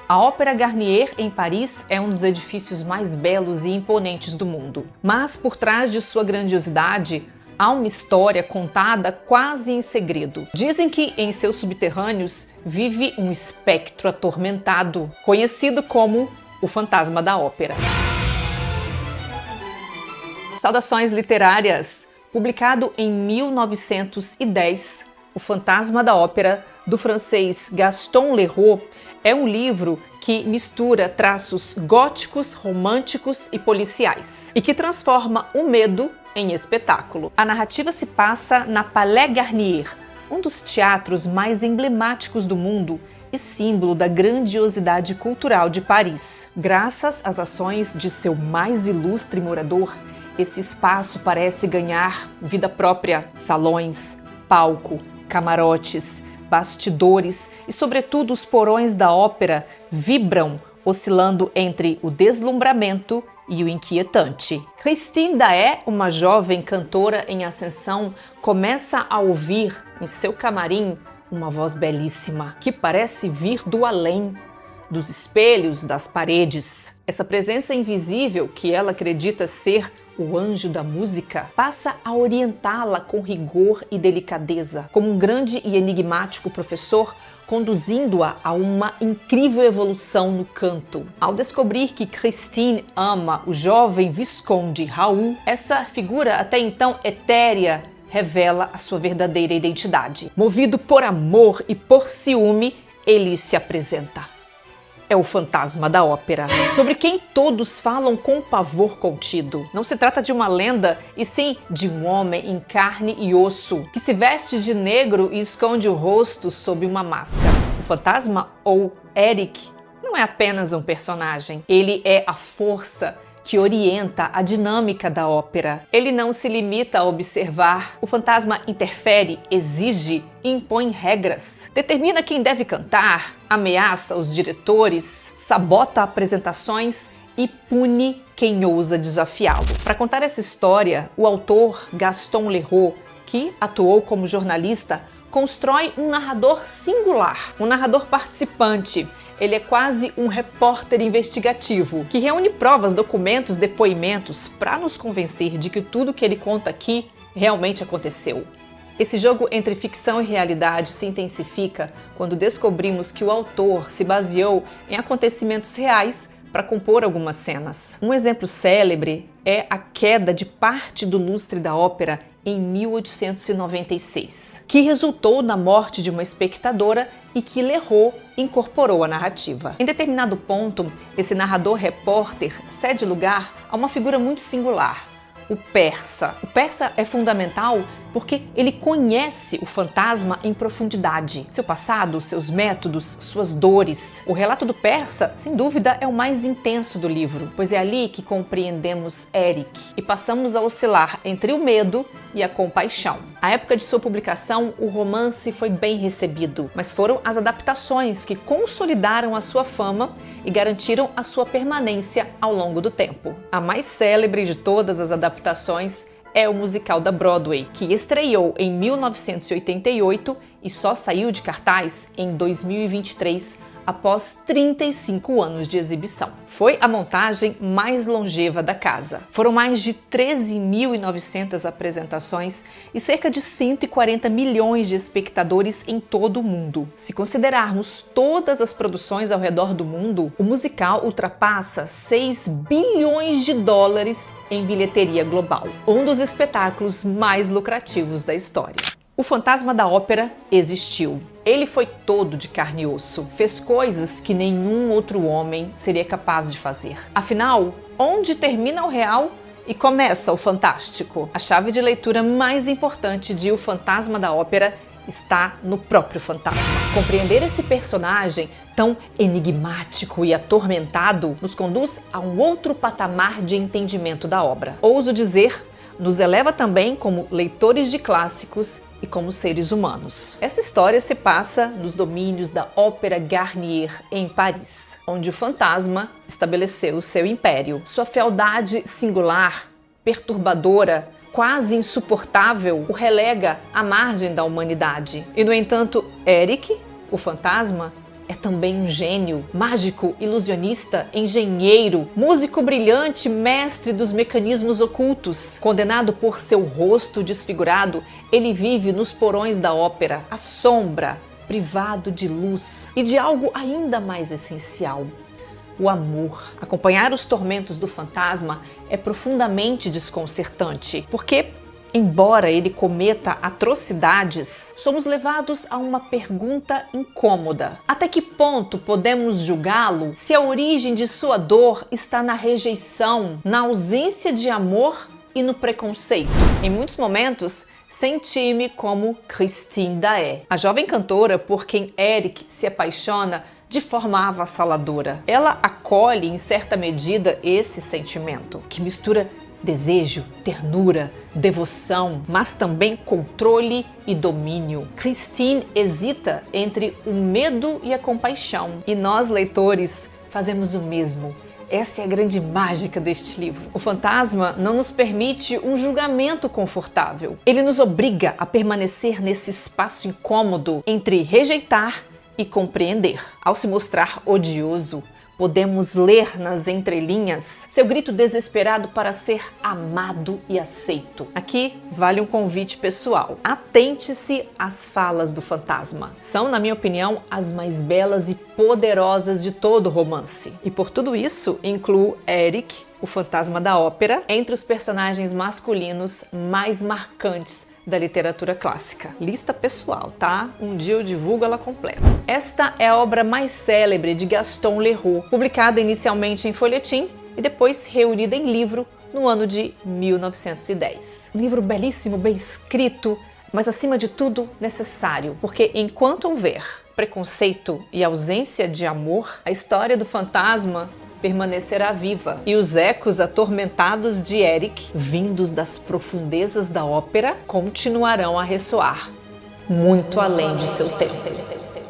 A Ópera Garnier, em Paris, é um dos edifícios mais belos e imponentes do mundo. Mas, por trás de sua grandiosidade, há uma história contada quase em segredo. Dizem que em seus subterrâneos vive um espectro atormentado, conhecido como o Fantasma da Ópera. Saudações literárias! Publicado em 1910, O Fantasma da Ópera, do francês Gaston Leroux, é um livro que mistura traços góticos, românticos e policiais, e que transforma o medo em espetáculo. A narrativa se passa na Palais Garnier, um dos teatros mais emblemáticos do mundo e símbolo da grandiosidade cultural de Paris. Graças às ações de seu mais ilustre morador, esse espaço parece ganhar vida própria. Salões, palco, camarotes, bastidores e, sobretudo, os porões da ópera vibram, oscilando entre o deslumbramento e o inquietante. Christine Daae, uma jovem cantora em ascensão, começa a ouvir em seu camarim uma voz belíssima, que parece vir do além, dos espelhos, das paredes. Essa presença invisível, que ela acredita ser o anjo da música, passa a orientá-la com rigor e delicadeza, como um grande e enigmático professor, conduzindo-a a uma incrível evolução no canto. Ao descobrir que Christine ama o jovem Visconde Raoul, essa figura até então etérea revela a sua verdadeira identidade. Movido por amor e por ciúme, ele se apresenta. É o Fantasma da Ópera, sobre quem todos falam com pavor contido. Não se trata de uma lenda, e sim de um homem em carne e osso, que se veste de negro e esconde o rosto sob uma máscara. O fantasma, ou Eric, não é apenas um personagem. Ele é a força que orienta a dinâmica da ópera. Ele não se limita a observar. O fantasma interfere, exige e impõe regras. Determina quem deve cantar, ameaça os diretores, sabota apresentações e pune quem ousa desafiá-lo. Para contar essa história, o autor Gaston Leroux, que atuou como jornalista, constrói um narrador singular, um narrador participante. Ele é quase um repórter investigativo, que reúne provas, documentos, depoimentos para nos convencer de que tudo que ele conta aqui realmente aconteceu. Esse jogo entre ficção e realidade se intensifica quando descobrimos que o autor se baseou em acontecimentos reais para compor algumas cenas. Um exemplo célebre é a queda de parte do lustre da ópera em 1896, que resultou na morte de uma espectadora e que Leroux incorporou à narrativa. Em determinado ponto, esse narrador-repórter cede lugar a uma figura muito singular, o persa. O persa é fundamental porque ele conhece o fantasma em profundidade. Seu passado, seus métodos, suas dores. O relato do persa, sem dúvida, é o mais intenso do livro, pois é ali que compreendemos Eric e passamos a oscilar entre o medo e a compaixão. À época de sua publicação, o romance foi bem recebido, mas foram as adaptações que consolidaram a sua fama e garantiram a sua permanência ao longo do tempo. A mais célebre de todas as adaptações é o musical da Broadway, que estreou em 1988 e só saiu de cartaz em 2023, após 35 anos de exibição. Foi a montagem mais longeva da casa. Foram mais de 13.900 apresentações e cerca de 140 milhões de espectadores em todo o mundo. Se considerarmos todas as produções ao redor do mundo, o musical ultrapassa 6 bilhões de dólares em bilheteria global. Um dos espetáculos mais lucrativos da história. O Fantasma da Ópera existiu. Ele foi todo de carne e osso. Fez coisas que nenhum outro homem seria capaz de fazer. Afinal, onde termina o real e começa o fantástico? A chave de leitura mais importante de O Fantasma da Ópera está no próprio fantasma. Compreender esse personagem tão enigmático e atormentado nos conduz a um outro patamar de entendimento da obra. Ouso dizer, nos eleva também como leitores de clássicos e como seres humanos. Essa história se passa nos domínios da Ópera Garnier, em Paris, onde o fantasma estabeleceu seu império. Sua fealdade singular, perturbadora, quase insuportável, o relega à margem da humanidade. E, no entanto, Eric, o fantasma, é também um gênio, mágico, ilusionista, engenheiro, músico brilhante, mestre dos mecanismos ocultos. Condenado por seu rosto desfigurado, ele vive nos porões da ópera, à sombra, privado de luz e de algo ainda mais essencial: o amor. Acompanhar os tormentos do fantasma é profundamente desconcertante, porque, embora ele cometa atrocidades, somos levados a uma pergunta incômoda. Até que ponto podemos julgá-lo se a origem de sua dor está na rejeição, na ausência de amor e no preconceito? Em muitos momentos, senti-me como Christine Daae, a jovem cantora por quem Eric se apaixona de forma avassaladora. Ela acolhe, em certa medida, esse sentimento, que mistura desejo, ternura, devoção, mas também controle e domínio. Christine hesita entre o medo e a compaixão, e nós, leitores, fazemos o mesmo. Essa é a grande mágica deste livro. O fantasma não nos permite um julgamento confortável. Ele nos obriga a permanecer nesse espaço incômodo entre rejeitar e compreender. Ao se mostrar odioso, podemos ler nas entrelinhas seu grito desesperado para ser amado e aceito. Aqui vale um convite pessoal. Atente-se às falas do fantasma. São, na minha opinião, as mais belas e poderosas de todo o romance. E por tudo isso, incluo Eric, o fantasma da ópera, entre os personagens masculinos mais marcantes da literatura clássica. Lista pessoal, tá? Um dia eu divulgo ela completa. Esta é a obra mais célebre de Gaston Leroux, publicada inicialmente em folhetim e depois reunida em livro no ano de 1910. Um livro belíssimo, bem escrito, mas acima de tudo necessário, porque enquanto houver preconceito e ausência de amor, a história do fantasma permanecerá viva e os ecos atormentados de Eric, vindos das profundezas da ópera, continuarão a ressoar muito além de seu tempo.